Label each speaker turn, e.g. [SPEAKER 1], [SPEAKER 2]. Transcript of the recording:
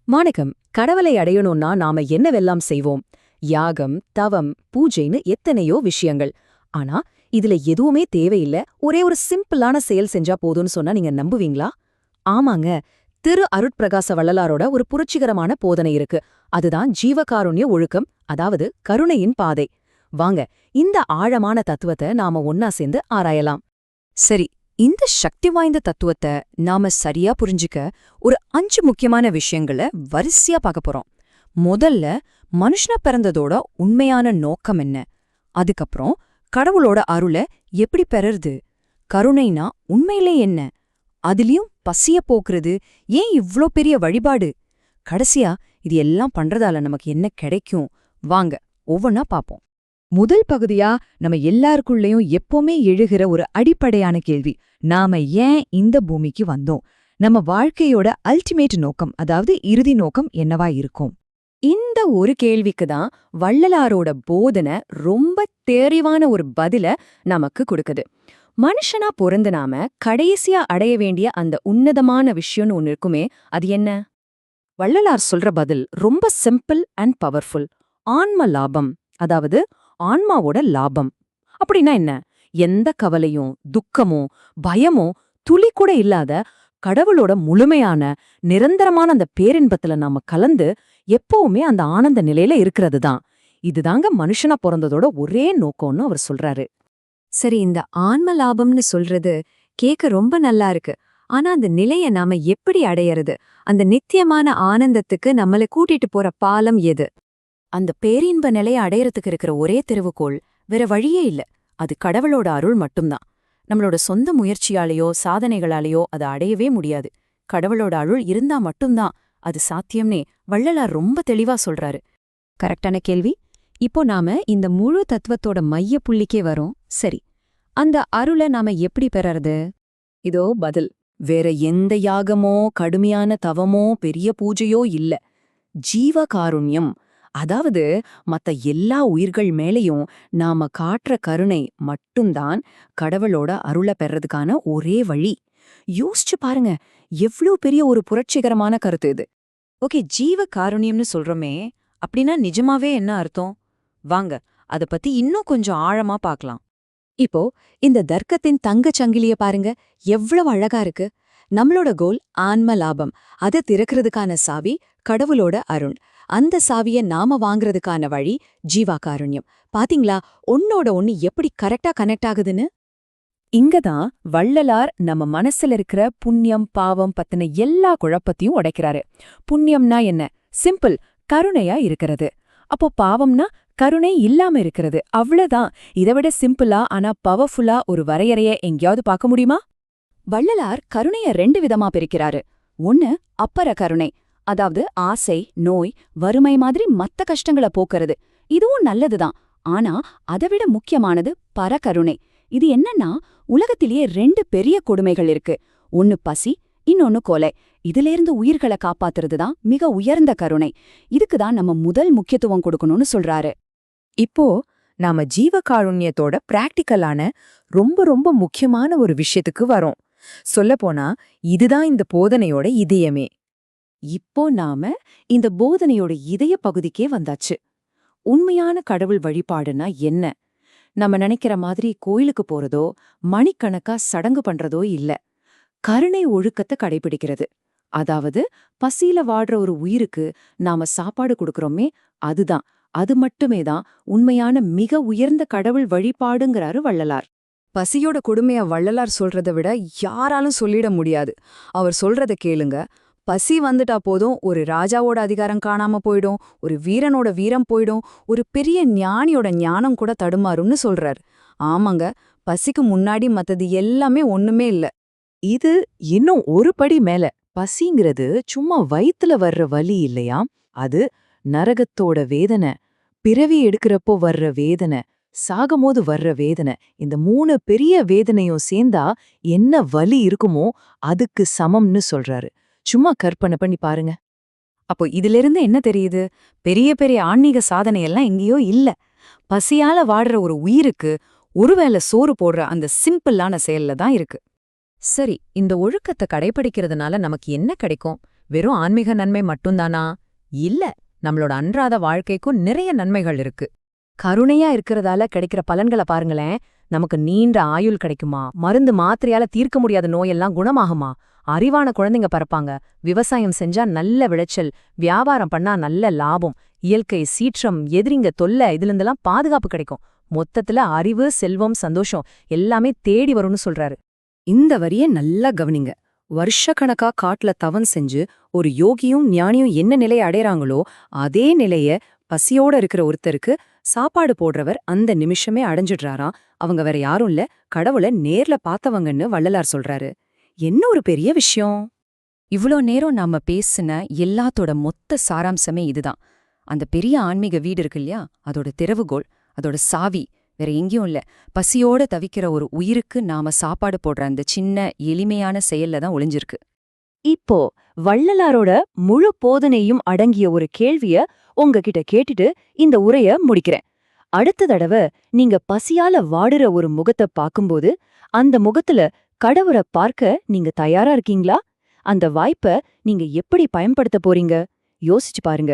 [SPEAKER 1] வணக்கம். கடவுளை அடையணும்னா நாம என்னவெல்லாம் செய்வோம்? யாகம், தவம், பூஜைன்னு எத்தனையோ விஷயங்கள். ஆனா இதுல எதுவுமே தேவையில்ல, ஒரே ஒரு சிம்பிளான செயல் செஞ்சா போதும்னு சொன்னா நீங்க நம்புவீங்களா? ஆமாங்க. திரு அருட்பிரகாச வள்ளலாரோட ஒரு புரட்சிகரமான போதனை இருக்கு. அதுதான் ஜீவகாருண்ய ஒழுக்கம், அதாவது கருணையின் பாதை. வாங்க, இந்த ஆழமான தத்துவத்தை நாம ஒன்னா சேர்ந்து ஆராயலாம். சரி, இந்த சக்தி வாய்ந்த தத்துவத்தை நாம சரியா புரிஞ்சுக்க ஒரு 5 முக்கியமான விஷயங்களை வரிசையா பார்க்க போறோம். முதல்ல, மனுஷனா பிறந்ததோட உண்மையான நோக்கம் என்ன? அதுக்கப்புறம், கடவுளோட அருளை எப்படி பெறறது? கருணைனா உண்மையிலே என்ன? அதுலயும் பசிய போக்குறது ஏன் இவ்ளோ பெரிய வழிபாடு? கடைசியா, இது எல்லாம் பண்றதால நமக்கு என்ன கிடைக்கும்? வாங்க, ஒவ்வொன்னா பாப்போம். முதல் பகுதியா நம்ம எல்லாருக்குள்ளேயும் எப்பவுமே எழுகிற ஒரு அடிப்படையான கேள்வி, நாம ஏன் இந்த பூமிக்கு வந்தோம்? நம்ம வாழ்க்கையோட அல்டிமேட் நோக்கம், அதாவது இறுதி நோக்கம் என்னவா இருக்கும்? இந்த ஒரு கேள்விக்கு தான் வள்ளலாரோட போதனை ரொம்ப தெளிவான ஒரு பதில நமக்கு கொடுக்குது. மனுஷனா பொறந்து நாம கடைசியா அடைய வேண்டிய அந்த உன்னதமான விஷயம்னு ஒன்னு இருக்குமே, அது என்ன? வள்ளலார் சொல்ற பதில் ரொம்ப சிம்பிள் அண்ட் பவர்ஃபுல். ஆன்ம லாபம், அதாவது ஆன்மாவோட லாபம். அப்படின்னா என்ன? எந்த கவலையும் துக்கமோ பயமோ துளி கூட இல்லாத கடவுளோட முழுமையான நிரந்தரமான அந்த பேரின்பத்துல நாம கலந்து எப்பவுமே அந்த ஆனந்த நிலையில இருக்கிறது தான். இதுதாங்க மனுஷனா பிறந்ததோட ஒரே நோக்கம்னு அவர் சொல்றாரு.
[SPEAKER 2] சரி, இந்த ஆன்ம லாபம்னு சொல்றது கேக்க ரொம்ப நல்லா இருக்கு. ஆனா அந்த நிலைய நாம எப்படி அடையறது? அந்த நித்தியமான ஆனந்தத்துக்கு நம்மள கூட்டிட்டு போற பாலம் எது?
[SPEAKER 1] அந்த பேரின்ப நிலைய அடையறதுக்கு இருக்கிற ஒரே தெருவுகோள் வேற வழியே இல்ல. அது கடவுளோட அருள் மட்டும்தான். நம்மளோட சொந்த முயற்சியாலேயோ சாதனைகளாலேயோ அதை அடையவே முடியாது. கடவுளோட அருள் இருந்தா மட்டும்தான் அது சாத்தியம்னே வள்ளலார் ரொம்ப தெளிவா சொல்றாரு. கரெக்டான கேள்வி. இப்போ நாம இந்த முழு தத்துவத்தோட மைய புள்ளிக்கே வரோம். சரி, அந்த அருளை நாம எப்படி பெறறது? இதோ பதில். வேற எந்த யாகமோ கடுமையான தவமோ பெரிய பூஜையோ இல்ல. ஜீவகாருண்யம், அதாவது மத்த எல்லா உயிர்கள் மேலையும் நாம காட்டுற கருணை மட்டும்தான் கடவுளோட அருளை பெறதுக்கான ஒரே வழி. யோசிச்சு பாருங்க, எவ்ளோ பெரிய ஒரு புரட்சிகரமான கருத்து இது. ஓகே, ஜீவ காருண்யம்னு சொல்றோமே, அப்படின்னா நிஜமாவே என்ன அர்த்தம்? வாங்க, அத பத்தி இன்னும் கொஞ்சம் ஆழமா பார்க்கலாம். இப்போ இந்த தர்க்கத்தின் தங்கச் சங்கிலிய பாருங்க, எவ்வளவு அழகா இருக்கு. நம்மளோட கோல் ஆன்ம லாபம். அதை திறக்கிறதுக்கான சாவி கடவுளோட அருள். அந்த சாவிய நாம வாங்குறதுக்கான வழி ஜீவாகாருண்யம். பாத்தீங்களா, ஒன்னோட ஒன்னு எப்படி கரெக்டா கனெக்ட் ஆகுதுன்னு? இங்கதான் வள்ளலார் நம்ம மனசுல இருக்கிற புண்ணியம் பாவம் பத்தின எல்லா குழப்பத்தையும் உடைக்கிறாரு. புண்ணியம்னா என்ன? சிம்பிள், கருணையா இருக்கிறது. அப்போ பாவம்னா கருணை இல்லாம இருக்கிறது. அவ்வளவுதான். இதை விட சிம்பிளா ஆனா பவர்ஃபுல்லா ஒரு வரையறைய எங்கேயாவது பார்க்க முடியுமா? வள்ளலார் கருணைய 2 விதமா பிரிக்கிறாரு. ஒன்னு அப்பர கருணை, அதாவது ஆசை, நோய், வறுமை மாதிரி மத்த கஷ்டங்களை போக்குறது. இதுவும் நல்லதுதான். ஆனா அதைவிட முக்கியமானது பரகருணை. இது என்னன்னா, உலகத்திலேயே 2 பெரிய கொடுமைகள் இருக்கு. ஒன்னு பசி, இன்னொன்னு கொலை. இதிலிருந்து உயிர்களை காப்பாத்துறதுதான் மிக உயர்ந்த கருணை. இதுக்குதான் நம்ம முதல் முக்கியத்துவம் கொடுக்கணும்னு சொல்றாரு. இப்போ நாம ஜீவகாருண்யத்தோட பிராக்டிக்கலான ரொம்ப ரொம்ப முக்கியமான ஒரு விஷயத்துக்கு வரோம். சொல்லப்போனா இதுதான் இந்த போதனையோட இதயமே. இப்போ நாம இந்த போதனையோட இதய பகுதிக்கே வந்தாச்சு. உண்மையான கடவுள் வழிபாடுனா என்ன? நம்ம நினைக்கிற மாதிரி கோயிலுக்கு போறதோ மணிக்கணக்கா சடங்கு பண்றதோ இல்ல. கருணை ஒழுக்கத்தை கடைபிடிக்கிறது. அதாவது பசியில வாடுற ஒரு உயிருக்கு நாம சாப்பாடு கொடுக்கறோமே, அதுதான், அது மட்டுமே தான் உண்மையான மிக உயர்ந்த கடவுள் வழிபாடுங்கிறாரு வள்ளலார்.
[SPEAKER 2] பசியோட கொடுமைய வள்ளலார் சொல்றதை விட யாராலும் சொல்லிட முடியாது. அவர் சொல்றத கேளுங்க. பசி வந்துட்டா போதும், ஒரு ராஜாவோட அதிகாரம் காணாம போயிடும், ஒரு வீரனோட வீரம் போயிடும், ஒரு பெரிய ஞானியோட ஞானம் கூட தடுமாறும்னு சொல்றார். ஆமாங்க, பசிக்கு முன்னாடி மத்தது எல்லாமே ஒண்ணுமே இல்ல.
[SPEAKER 1] இது இன்னும் ஒரு படி மேல. பசிங்கிறது சும்மா வயித்துல வர்ற வலி இல்லையா, அது நரகத்தோட வேதனை, பிறவி எடுக்கிறப்போ வர்ற வேதனை, சாகும்போது வர்ற வேதனை. இந்த 3 பெரிய வேதனையும் சேர்ந்தா என்ன வலி இருக்குமோ அதுக்கு சமம்னு சொல்றாரு. சும்மா கற்பனை பண்ணி பாருங்க. அப்போ இதிலிருந்து என்ன தெரியுது? பெரிய பெரிய ஆன்மீக சாதனையெல்லாம் எங்கேயோ இல்ல. பசியால வாடுற ஒரு உயிருக்கு ஒருவேளை சோறு போடுற அந்த சிம்பிளான செயல்ல தான் இருக்கு. சரி, இந்த ஒழுக்கத்தை கடைபிடிக்கிறதுனால நமக்கு என்ன கிடைக்கும்?
[SPEAKER 3] வெறும் ஆன்மீக நன்மை மட்டும்தானா? இல்ல, நம்மளோட அன்றாட வாழ்க்கைக்கும் நிறைய நன்மைகள் இருக்கு.
[SPEAKER 4] கருணையா இருக்கிறதால கிடைக்கிற பலன்களை பாருங்களேன். நமக்கு நீண்ட ஆயுள் கிடைக்குமா, மருந்து மாத்திரையால தீர்க்க முடியாத நோயெல்லாம் குணமாகுமா, அறிவான குழந்தைங்க பிறப்பாங்க, விவசாயம் செஞ்சா நல்ல விளைச்சல், வியாபாரம் பண்ணா நல்ல லாபம், இயற்கை சீற்றம், எதிரிங்க தொல்லை, இதுல பாதுகாப்பு கிடைக்கும். மொத்தத்துல அறிவு, செல்வம், சந்தோஷம் எல்லாமே தேடி வரும்னு சொல்றாரு.
[SPEAKER 1] இந்த வரிய நல்லா கவனிங்க. வருஷக்கணக்கா காட்டுல தவம் செஞ்சு ஒரு யோகியும் ஞானியும் என்ன நிலையை அடையறாங்களோ அதே நிலைய பசியோட இருக்கிற ஒருத்தருக்கு சாப்பாடு போடுறவர் அந்த நிமிஷமே அடைஞ்சிடுறாராம். அவங்க வேற யாரும் இல்ல, கடவுளை நேர்ல பார்த்தவங்கன்னு வள்ளலார் சொல்றாரு. என்ன ஒரு பெரிய விஷயம்! இவ்ளோ நேரம் நாம பேசின எல்லாத்தோட மொத்த சாராம்சமே இதுதான். அந்த பெரிய ஆன்மீக வீடு இருக்கு இல்லையா, அதோட திறவுகோல், அதோட சாவி வேற எங்கேயும் இல்ல. பசியோட தவிக்கிற ஒரு உயிருக்கு நாம சாப்பாடு போடுற அந்த சின்ன எளிமையான செயல்ல தான் ஒளிஞ்சிருக்கு.
[SPEAKER 4] இப்போ வள்ளலாரோட முழு போதனையும் அடங்கிய ஒரு கேள்விய உங்ககிட்ட கேட்டுட்டு இந்த உரைய முடிக்கிறேன். அடுத்த தடவை நீங்க பசியால வாடுற ஒரு முகத்தை பார்க்கும்போது அந்த முகத்துல கடவுளை பார்க்க நீங்க தயாரா இருக்கீங்களா? அந்த வாய்ப்பை நீங்க எப்படி பயன்படுத்த போறீங்க? யோசிச்சு பாருங்க.